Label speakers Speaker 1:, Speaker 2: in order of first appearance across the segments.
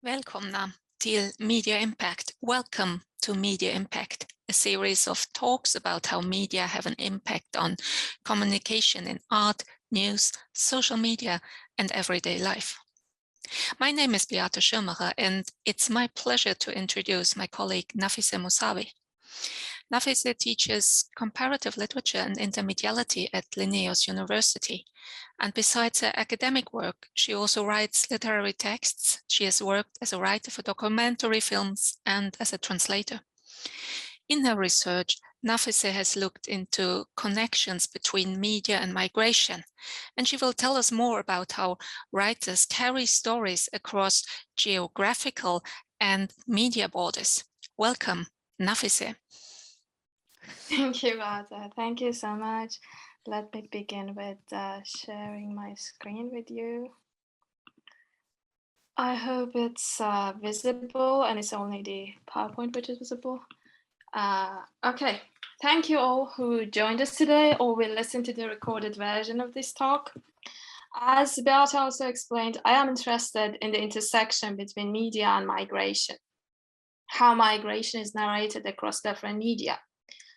Speaker 1: Välkomna till Media Impact. Welcome to Media Impact, a series of talks about how media have an impact on communication in art, news, social media, and everyday life. My name is Beate Schirmacher, and it's my pleasure to introduce my colleague Nafiseh Mousavi. Nafiseh teaches comparative literature and intermediality at Linnaeus University. And besides her academic work, she also writes literary texts. She has worked as a writer for documentary films and as a translator. In her research, Nafiseh has looked into connections between media and migration, and she will tell us more about how writers carry stories across geographical and media borders. Welcome, Nafiseh.
Speaker 2: Thank you, Beate. Thank you so much. Let me begin with sharing my screen with you. I hope it's visible and it's only the PowerPoint which is visible. Okay, thank you all who joined us today or will listen to the recorded version of this talk. As Beate also explained, I am interested in the intersection between media and migration, how migration is narrated across different media,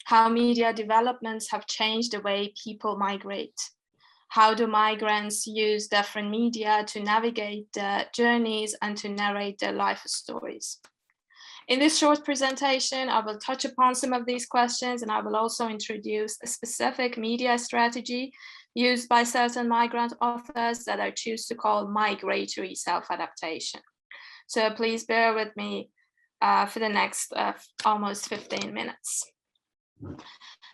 Speaker 2: how media developments have changed the way people migrate. How do migrants use different media to navigate their journeys and to narrate their life stories? In this short presentation, I will touch upon some of these questions, and I will also introduce a specific media strategy used by certain migrant authors that I choose to call migratory self-adaptation. So please bear with me for the next almost 15 minutes.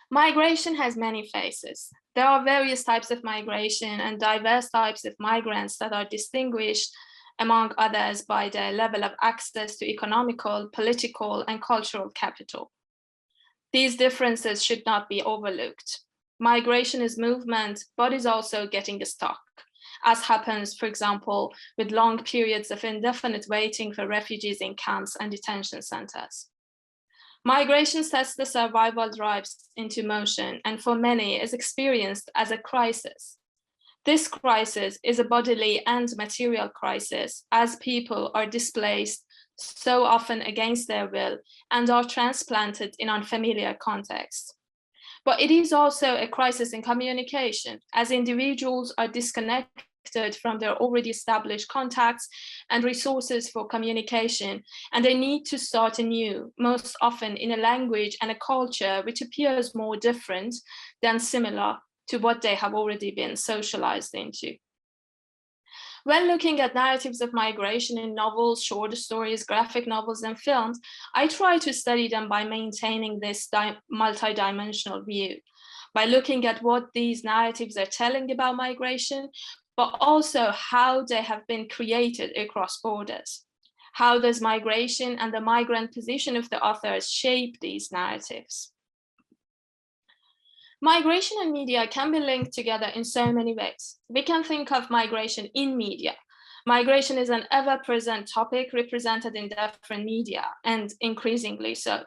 Speaker 2: Migration has many faces. There are various types of migration and diverse types of migrants that are distinguished, among others, by their level of access to economical, political, and cultural capital. These differences should not be overlooked. Migration is movement, but is also getting stuck, as happens, for example, with long periods of indefinite waiting for refugees in camps and detention centers. Migration sets the survival drives into motion and for many is experienced as a crisis. This crisis is a bodily and material crisis as people are displaced so often against their will and are transplanted in unfamiliar contexts. But it is also a crisis in communication as individuals are disconnected from their already established contacts and resources for communication, and they need to start anew, most often in a language and a culture which appears more different than similar to what they have already been socialized into. When looking at narratives of migration in novels, short stories, graphic novels, and films, I try to study them by maintaining this multidimensional view, by looking at what these narratives are telling about migration, but also how they have been created across borders. How does migration and the migrant position of the authors shape these narratives? Migration and media can be linked together in so many ways. We can think of migration in media. Migration is an ever-present topic represented in different media, and increasingly so.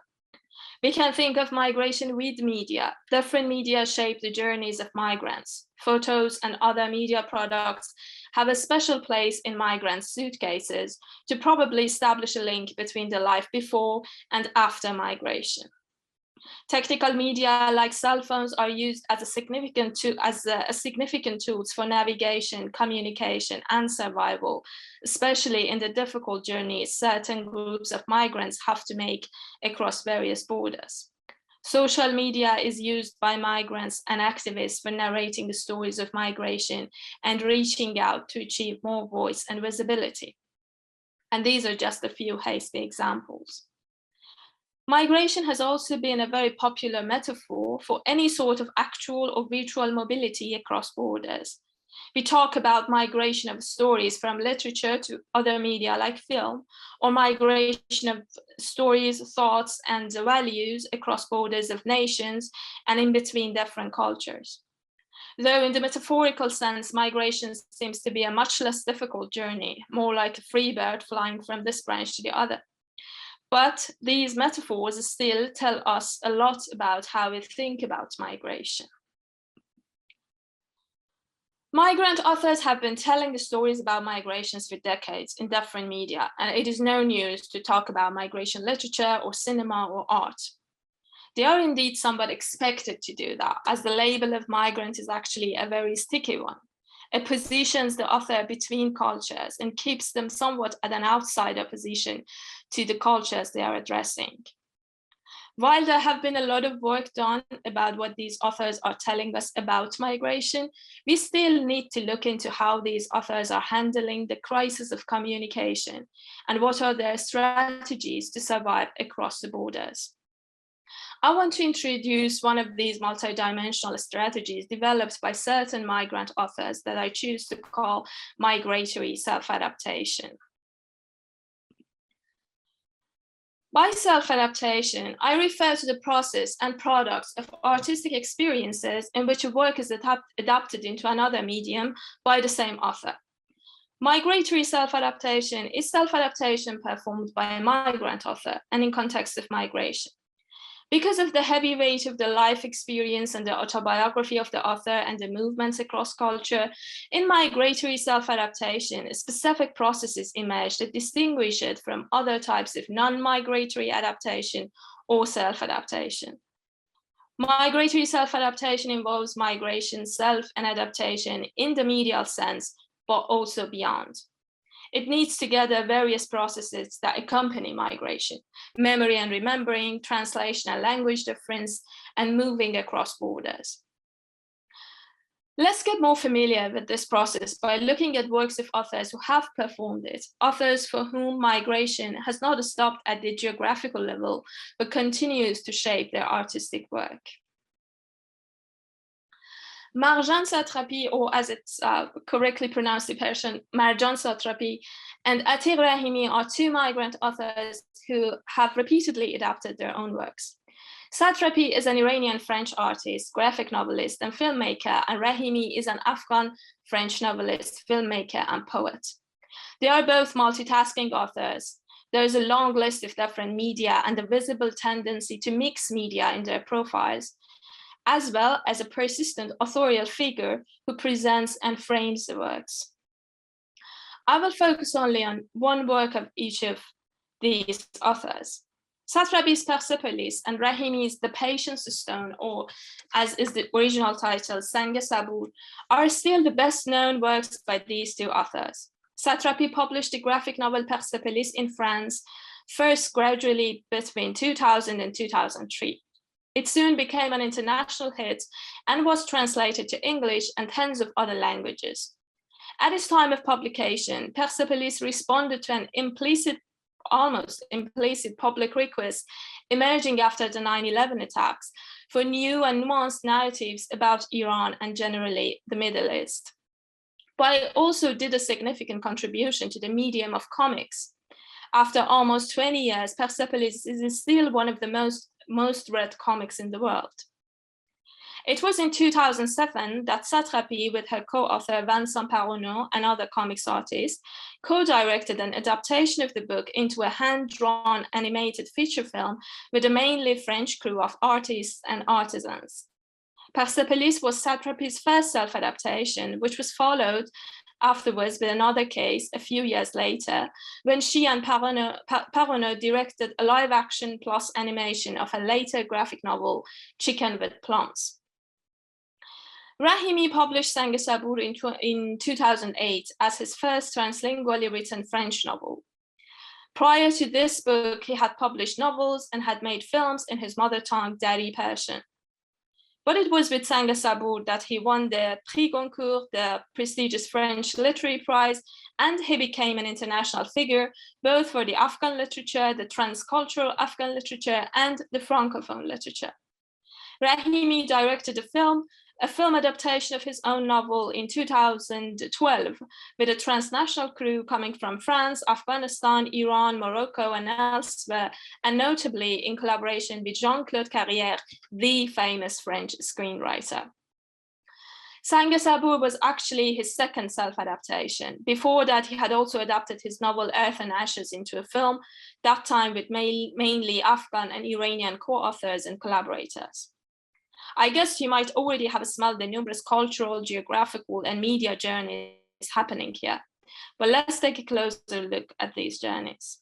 Speaker 2: We can think of migration with media. Different media shape the journeys of migrants. Photos and other media products have a special place in migrants' suitcases to probably establish a link between the life before and after migration. Technical media like cell phones are used as a significant tools for navigation, communication, and survival, especially in the difficult journeys certain groups of migrants have to make across various borders. Social media is used by migrants and activists for narrating the stories of migration and reaching out to achieve more voice and visibility. And these are just a few hasty examples. Migration has also been a very popular metaphor for any sort of actual or virtual mobility across borders. We talk about migration of stories from literature to other media like film, or migration of stories, thoughts, and values across borders of nations and in between different cultures. Though in the metaphorical sense, migration seems to be a much less difficult journey, more like a free bird flying from this branch to the other. But these metaphors still tell us a lot about how we think about migration. Migrant authors have been telling the stories about migrations for decades in different media, and it is no news to talk about migration literature or cinema or art. They are indeed somewhat expected to do that, as the label of migrant is actually a very sticky one. It positions the author between cultures and keeps them somewhat at an outsider position to the cultures they are addressing. While there have been a lot of work done about what these authors are telling us about migration, we still need to look into how these authors are handling the crisis of communication and what are their strategies to survive across the borders. I want to introduce one of these multidimensional strategies developed by certain migrant authors that I choose to call migratory self-adaptation. By self-adaptation, I refer to the process and products of artistic experiences in which a work is adapted into another medium by the same author. Migratory self-adaptation is self-adaptation performed by a migrant author and in context of migration. Because of the heavy weight of the life experience and the autobiography of the author and the movements across culture, in migratory self-adaptation, specific processes emerge that distinguish it from other types of non-migratory adaptation or self-adaptation. Migratory self-adaptation involves migration, self, and adaptation in the medial sense, but also beyond. It needs together various processes that accompany migration: memory and remembering, translation and language difference, and moving across borders. Let's get more familiar with this process by looking at works of authors who have performed it, authors for whom migration has not stopped at the geographical level, but continues to shape their artistic work. Marjan Satrapi, or as it's correctly pronounced in Persian, Marjan Satrapi, and Atiq Rahimi are two migrant authors who have repeatedly adapted their own works. Satrapi is an Iranian-French artist, graphic novelist, and filmmaker, and Rahimi is an Afghan-French novelist, filmmaker, and poet. They are both multitasking authors. There is a long list of different media and a visible tendency to mix media in their profiles, as well as a persistent authorial figure who presents and frames the works. I will focus only on one work of each of these authors. Satrapi's Persepolis and Rahimi's The Patience Stone, or as is the original title, Sang Sabur, are still the best known works by these two authors. Satrapi published the graphic novel Persepolis in France, first gradually between 2000 and 2003. It soon became an international hit and was translated to English and tens of other languages. At its time of publication, Persepolis responded to an almost implicit public request emerging after the 9/11 attacks for new and nuanced narratives about Iran and generally the Middle East. But it also did a significant contribution to the medium of comics. After almost 20 years, Persepolis is still one of the most read comics in the world. It was in 2007 that Satrapi, with her co-author Vincent Paronneau and other comics artists, co-directed an adaptation of the book into a hand-drawn animated feature film with a mainly French crew of artists and artisans. Persepolis was Satrapi's first self-adaptation, which was followed afterwards with another case a few years later, when she and Paronneau directed a live-action plus animation of a later graphic novel, Chicken with Plums. Rahimi published Sang Sabur in 2008 as his first translingually written French novel. Prior to this book, he had published novels and had made films in his mother tongue, Dari Persian. But it was with Sang Sabur that he won the Prix Goncourt, the prestigious French literary prize, and he became an international figure, both for the Afghan literature, the transcultural Afghan literature, and the Francophone literature. Rahimi directed a film adaptation of his own novel in 2012 with a transnational crew coming from France, Afghanistan, Iran, Morocco, and elsewhere, and notably in collaboration with Jean-Claude Carrière, the famous French screenwriter. Sang Sabur was actually his second self-adaptation. Before that, he had also adapted his novel Earth and Ashes into a film, that time with mainly Afghan and Iranian co-authors and collaborators. I guess you might already have smelled the numerous cultural, geographical, and media journeys happening here. But let's take a closer look at these journeys.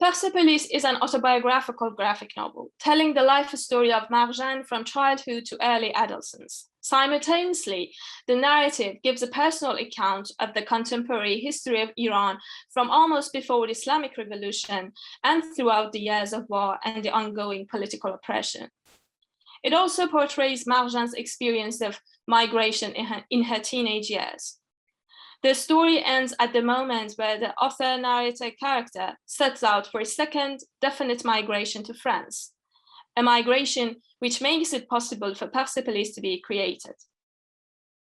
Speaker 2: Persepolis is an autobiographical graphic novel, telling the life story of Marjane from childhood to early adolescence. Simultaneously, the narrative gives a personal account of the contemporary history of Iran from almost before the Islamic Revolution and throughout the years of war and the ongoing political oppression. It also portrays Marjane's experience of migration in her teenage years. The story ends at the moment where the author narrator character sets out for a second definite migration to France, a migration which makes it possible for Persepolis to be created.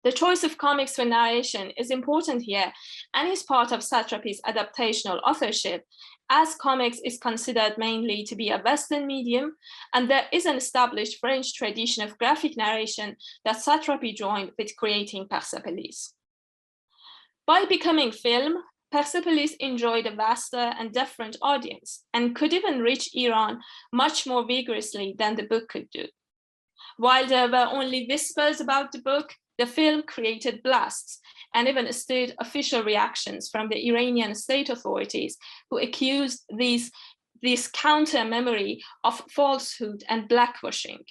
Speaker 2: The choice of comics for narration is important here and is part of Satrapi's adaptational authorship, as comics is considered mainly to be a Western medium, and there is an established French tradition of graphic narration that Satrapi joined with creating Persepolis. By becoming film, Persepolis enjoyed a vaster and different audience and could even reach Iran much more vigorously than the book could do. While there were only whispers about the book, the film created blasts and even stirred official reactions from the Iranian state authorities, who accused this counter-memory of falsehood and blackwashing.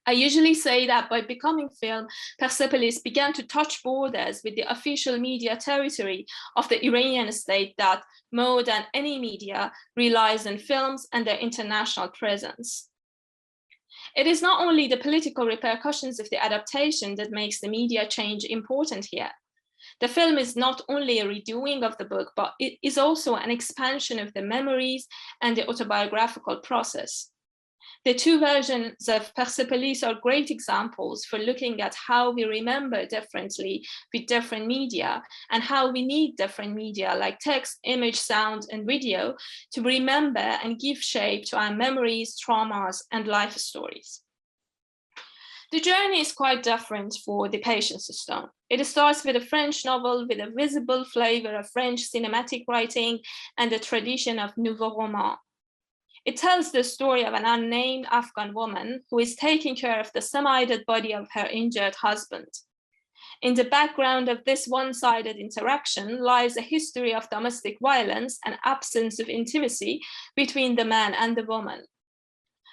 Speaker 2: I usually say that by becoming film, Persepolis began to touch borders with the official media territory of the Iranian state that, more than any media, relies on films and their international presence. It is not only the political repercussions of the adaptation that makes the media change important here. The film is not only a redoing of the book, but it is also an expansion of the memories and the autobiographical process. The two versions of Persepolis are great examples for looking at how we remember differently with different media and how we need different media like text, image, sound, and video to remember and give shape to our memories, traumas, and life stories. The journey is quite different for The Patience Stone. It starts with a French novel with a visible flavor of French cinematic writing and the tradition of Nouveau Roman. It tells the story of an unnamed Afghan woman who is taking care of the semi-dead body of her injured husband. In the background of this one-sided interaction lies a history of domestic violence and absence of intimacy between the man and the woman.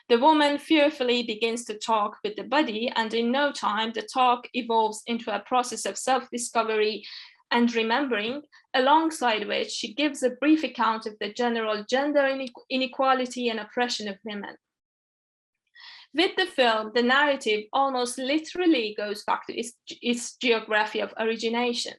Speaker 2: The woman fearfully begins to talk with the body, and in no time, the talk evolves into a process of self-discovery and remembering, alongside which she gives a brief account of the general gender inequality and oppression of women. With the film, the narrative almost literally goes back to its geography of origination.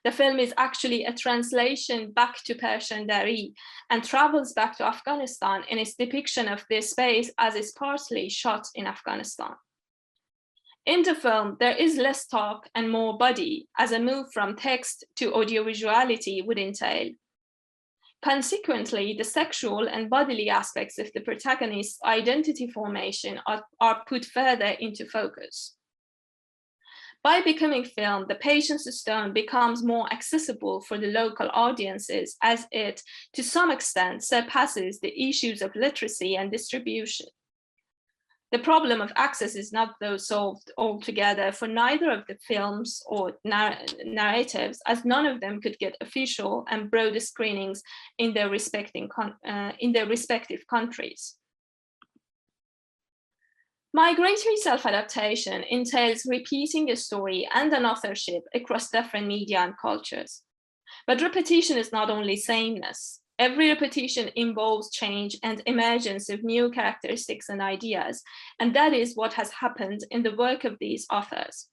Speaker 2: The film is actually a translation back to Persian Dari and travels back to Afghanistan in its depiction of this space as it's partly shot in Afghanistan. In the film, there is less talk and more body, as a move from text to audiovisuality would entail. Consequently, the sexual and bodily aspects of the protagonist's identity formation are put further into focus. By becoming film, The Patience Stone becomes more accessible for the local audiences as it, to some extent, surpasses the issues of literacy and distribution. The problem of access is not though solved altogether for neither of the films or narratives, as none of them could get official and broad screenings in their respective countries. Migratory self-adaptation entails repeating a story and an authorship across different media and cultures. But repetition is not only sameness. Every repetition involves change and emergence of new characteristics and ideas, and that is what has happened in the work of these authors.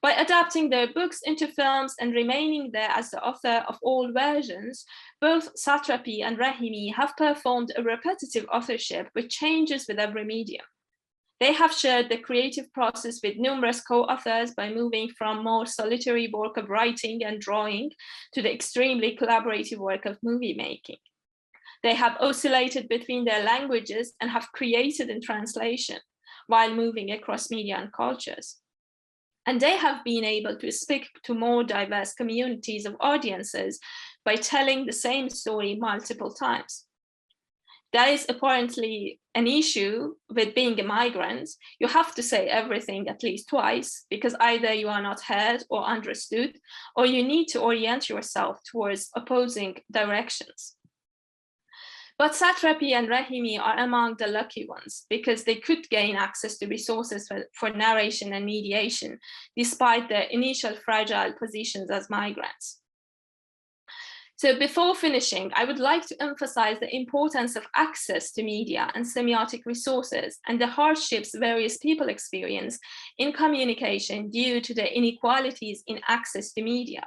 Speaker 2: By adapting their books into films and remaining there as the author of all versions, both Satrapi and Rahimi have performed a repetitive authorship which changes with every medium. They have shared the creative process with numerous co-authors by moving from more solitary work of writing and drawing to the extremely collaborative work of movie making. They have oscillated between their languages and have created in translation while moving across media and cultures. And they have been able to speak to more diverse communities of audiences by telling the same story multiple times. there is apparently an issue with being a migrant. You have to say everything at least twice, because either you are not heard or understood, or you need to orient yourself towards opposing directions. But Satrapi and Rahimi are among the lucky ones, because they could gain access to resources for narration and mediation, despite their initial fragile positions as migrants. So before finishing, I would like to emphasize the importance of access to media and semiotic resources and the hardships various people experience in communication due to the inequalities in access to media.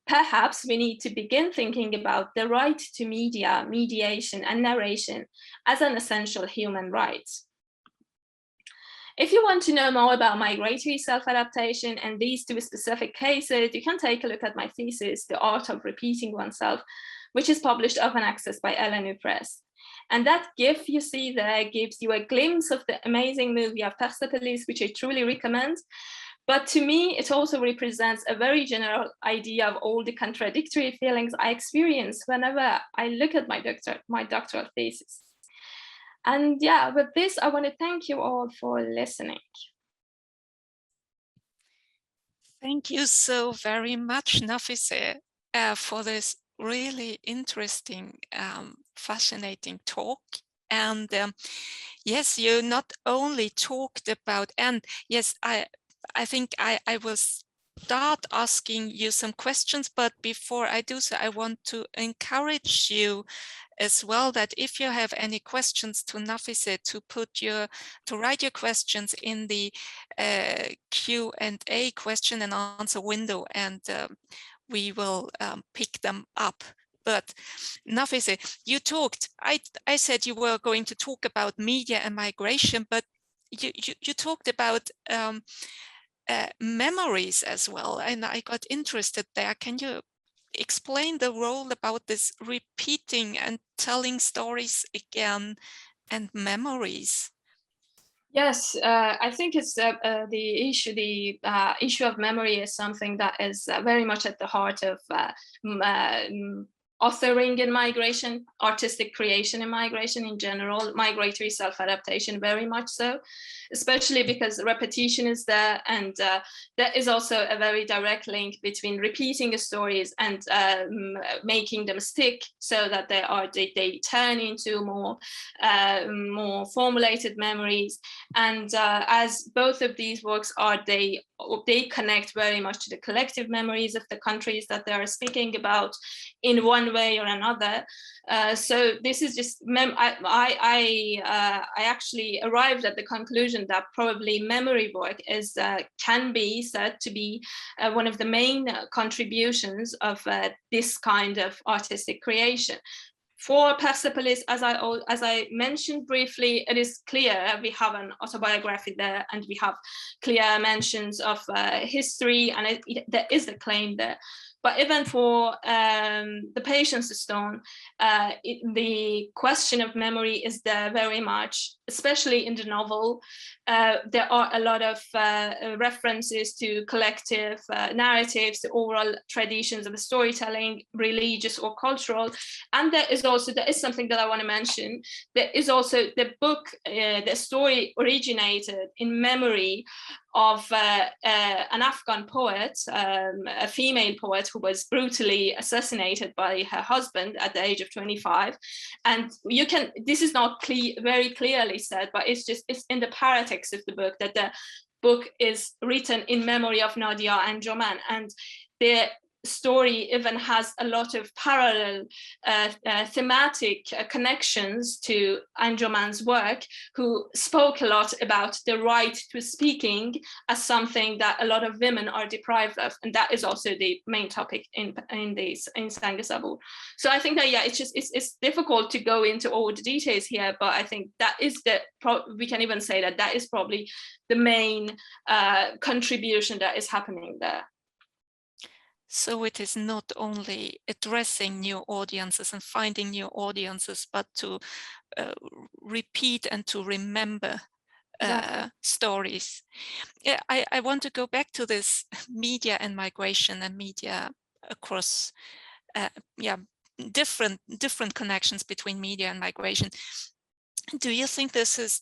Speaker 2: Perhaps we need to begin thinking about the right to media, mediation, and narration as an essential human right. If you want to know more about migratory self-adaptation and these two specific cases, you can take a look at my thesis, The Art of Repeating Oneself, which is published open access by Lnu.se. And that GIF you see there gives you a glimpse of the amazing movie of Persepolis, which I truly recommend. But to me, it also represents a very general idea of all the contradictory feelings I experience whenever I look at my doctoral thesis. And yeah, with this, I want to thank you all for listening.
Speaker 1: Thank you so very much, Nafiseh, for this really interesting, fascinating talk. And yes, you not only talked about, and yes, I think I will start asking you some questions, but before I do so, I want to encourage you as well that if you have any questions to Nafiseh, to write your questions in the Q&A question and answer window, and we will pick them up. But Nafiseh, you talked, I said you were going to talk about media and migration, but you talked about memories as well, and I got interested there. Can you explain the role about this repeating and telling stories again and memories?
Speaker 2: Yes, I think it's the issue of memory is something that is very much at the heart of authoring in migration, artistic creation in migration in general, migratory self-adaptation very much so, especially because repetition is there, and there is also a very direct link between repeating stories and making them stick, so that they turn into more formulated memories. And as both of these works are, they connect very much to the collective memories of the countries that they are speaking about in one way or another. So this is just, I actually arrived at the conclusion that probably memory work can be said to be one of the main contributions of this kind of artistic creation. For Persepolis, as I mentioned briefly, it is clear we have an autobiography there, and we have clear mentions of history, and there is a claim there. But even for the Patience Stone, the question of memory is there very much, especially in the novel. There are a lot of references to collective narratives, the oral traditions of storytelling, religious or cultural. And there is something that I want to mention. There is also the book, the story originated in memory of an Afghan poet, a female poet who was brutally assassinated by her husband at the age of 25. And this is not very clearly said, but it's in the paratext of the book that the book is written in memory of Nadia Anjoman. And the story even has a lot of parallel thematic connections to Anjoman's work, who spoke a lot about the right to speaking as something that a lot of women are deprived of, and that is also the main topic in Sanga Sabur. So I think that it's difficult to go into all the details here, but I think that is we can even say that is probably the main contribution that is happening there.
Speaker 1: So it is not only addressing new audiences and finding new audiences, but to repeat and to remember stories. Yeah, I want to go back to this media and migration and media across different connections between media and migration. Do you think this is,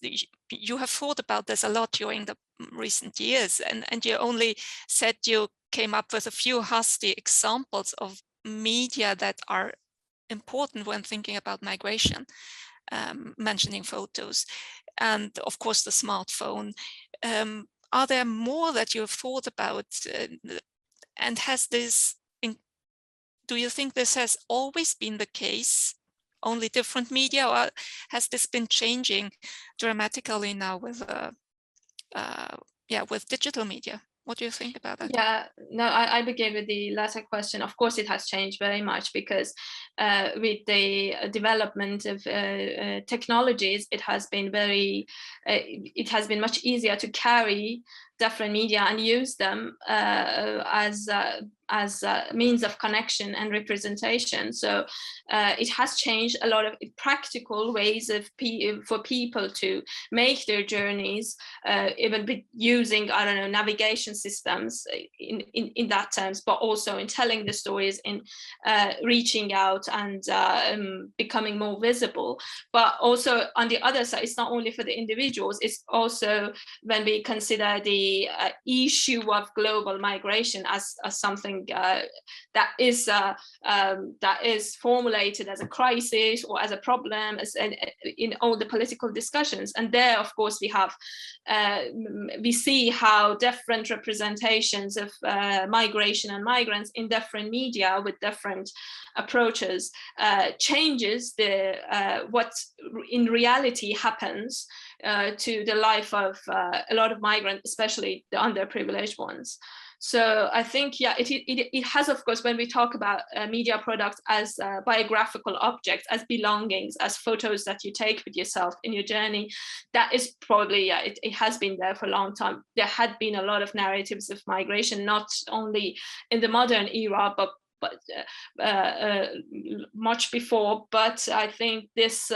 Speaker 1: you have thought about this a lot during the recent years, and you only said you came up with a few hasty examples of media that are important when thinking about migration, mentioning photos and of course the smartphone. Are there more that you've thought about, and has this, do you think this has always been the case, only different media, or has this been changing dramatically now with with digital media? What do you think about that?
Speaker 2: Yeah, no, I begin with the latter question. Of course, it has changed very much because with the development of technologies, it has been much easier to carry different media and use them as means of connection and representation. So it has changed a lot of practical ways of for people to make their journeys, even using, I don't know, navigation systems in that terms, but also in telling the stories, in reaching out and becoming more visible. But also on the other side, it's not only for the individuals, it's also when we consider the issue of global migration as something that is formulated as a crisis or as a problem, in all the political discussions. And there, of course, we see how different representations of migration and migrants in different media with different approaches changes what in reality happens to the life of a lot of migrants, especially the underprivileged ones. So I think, yeah, it has, of course, when we talk about media products as biographical objects, as belongings, as photos that you take with yourself in your journey, that is probably, yeah, it has been there for a long time. There had been a lot of narratives of migration, not only in the modern era, but much before. But I think this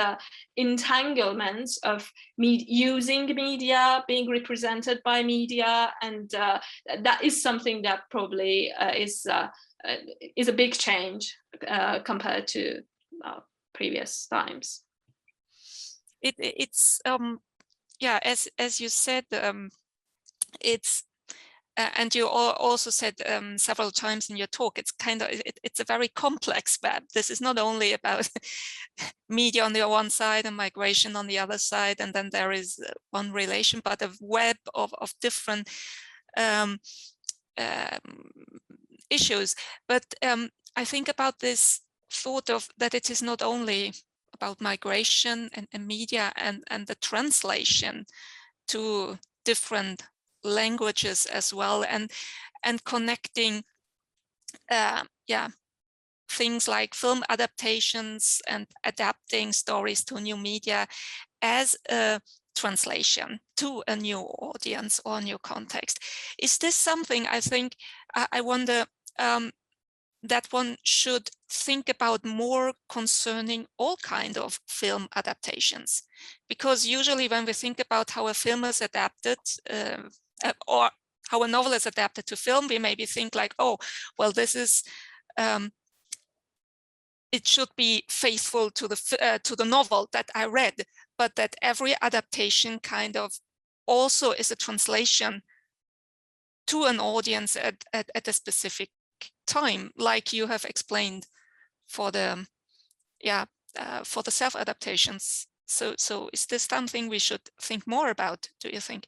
Speaker 2: entanglement of using media, being represented by media, and that is something that probably is a big change compared to previous times.
Speaker 1: It's yeah, as you said, it's and you also said several times in your talk, it's kind of, it's a very complex web. This is not only about media on the one side and migration on the other side, and then there is one relation, but a web of different issues. But I think about this thought of that it is not only about migration and media and the translation to different languages as well, and connecting things like film adaptations and adapting stories to new media as a translation to a new audience or new context. Is this something, I think, I wonder, that one should think about more concerning all kinds of film adaptations? Because usually when we think about how a film is adapted, or how a novel is adapted to film, we maybe think like, oh, well, this is, it should be faithful to the novel that I read, but that every adaptation kind of also is a translation to an audience at a specific time, like you have explained for the self-adaptations. So is this something we should think more about, do you think?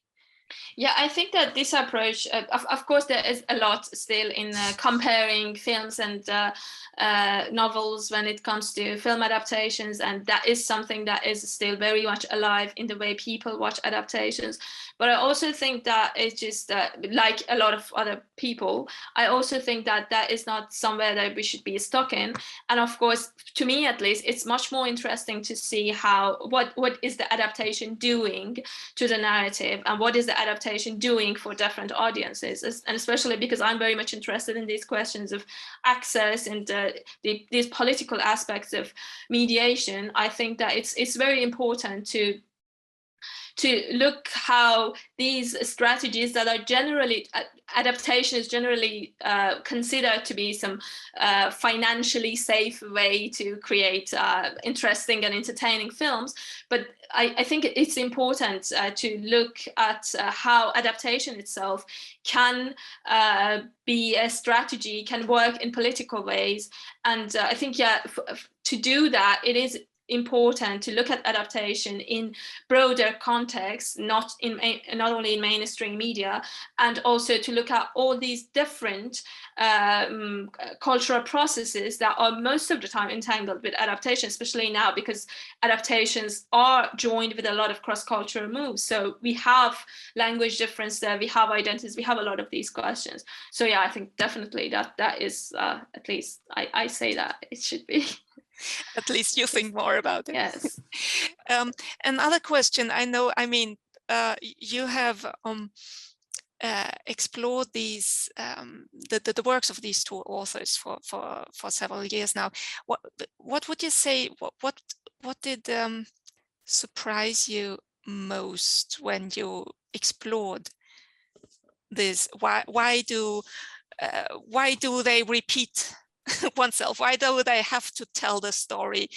Speaker 2: Yeah, I think that this approach, of course, there is a lot still in comparing films and novels when it comes to film adaptations, and that is something that is still very much alive in the way people watch adaptations. But I also think that it's just like a lot of other people, I also think that that is not somewhere that we should be stuck in. And of course, to me at least, it's much more interesting to see what is the adaptation doing to the narrative, and what is the adaptation doing for different audiences, and especially because I'm very much interested in these questions of access and these political aspects of mediation. I think that it's very important to to look how these strategies that are generally, adaptation is generally considered to be some financially safe way to create interesting and entertaining films. But I think it's important to look at how adaptation itself can be a strategy, can work in political ways. And I think, yeah, to do that, it is important to look at adaptation in broader context, not only in mainstream media, and also to look at all these different cultural processes that are most of the time entangled with adaptation, especially now because adaptations are joined with a lot of cross-cultural moves. So we have language difference there, we have identities, we have a lot of these questions. So yeah, I think definitely that is, at least I say that it should be.
Speaker 1: At least you think more about it.
Speaker 2: Yes.
Speaker 1: Another question. You have explored these the works of these two authors for several years now. What would you say? What did surprise you most when you explored this? Why do they repeat oneself? Why do they have to tell the story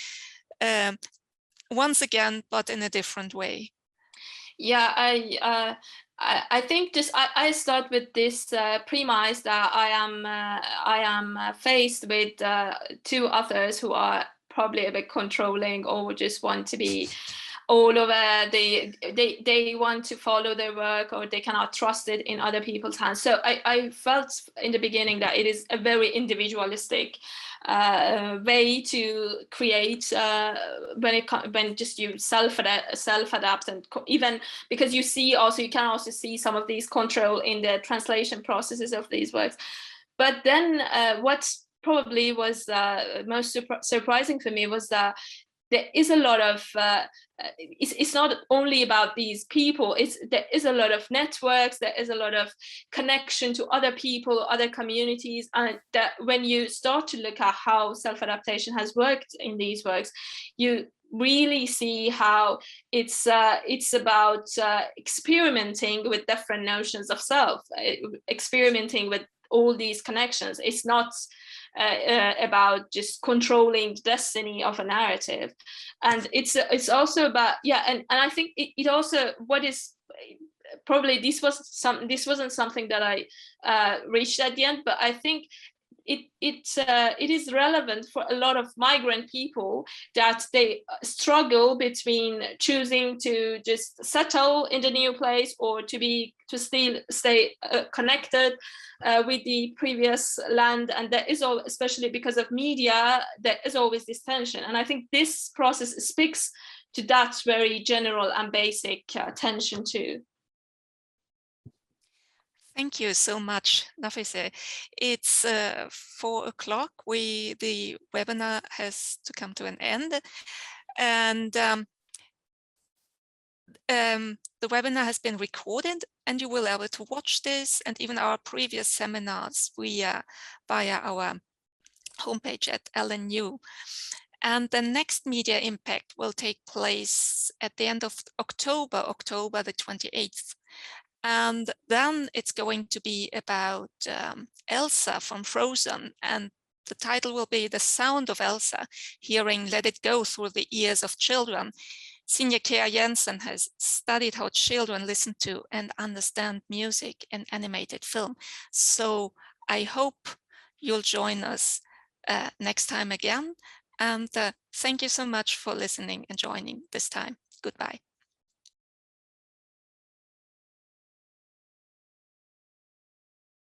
Speaker 1: once again, but in a different way?
Speaker 2: Yeah, I think just I start with this premise that I am faced with two authors who are probably a bit controlling, or just want to be all over. They want to follow their work, or they cannot trust it in other people's hands. So I felt in the beginning that it is a very individualistic way to create when just you self-adapt, and even because you can also see some of these control in the translation processes of these works. But then what probably was most surprising for me was that there is a lot of it's not only about these people, there is a lot of networks, there is a lot of connection to other people, other communities, and that when you start to look at how self-adaptation has worked in these works, you really see how it's about experimenting with different notions of self, experimenting with all these connections. It's not about just controlling the destiny of a narrative, and it's also about, yeah, and I think it also, what is probably, this wasn't something that I reached at the end, but I think it is relevant for a lot of migrant people, that they struggle between choosing to just settle in the new place, or to still stay connected with the previous land. And there is all, especially because of media, there is always this tension. And I think this process speaks to that very general and basic tension too.
Speaker 1: Thank you so much, Nafiseh. It's 4 o'clock. The webinar has to come to an end, and the webinar has been recorded, and you will be able to watch this and even our previous seminars via our homepage at LNU. And the next Media Impact will take place at the end of October the 28th. And then it's going to be about Elsa from Frozen, and the title will be The Sound of Elsa, Hearing Let It Go Through the Ears of Children. Sinja Kea Jensen has studied how children listen to and understand music in animated film. So I hope you'll join us next time again. And thank you so much for listening and joining this time. Goodbye.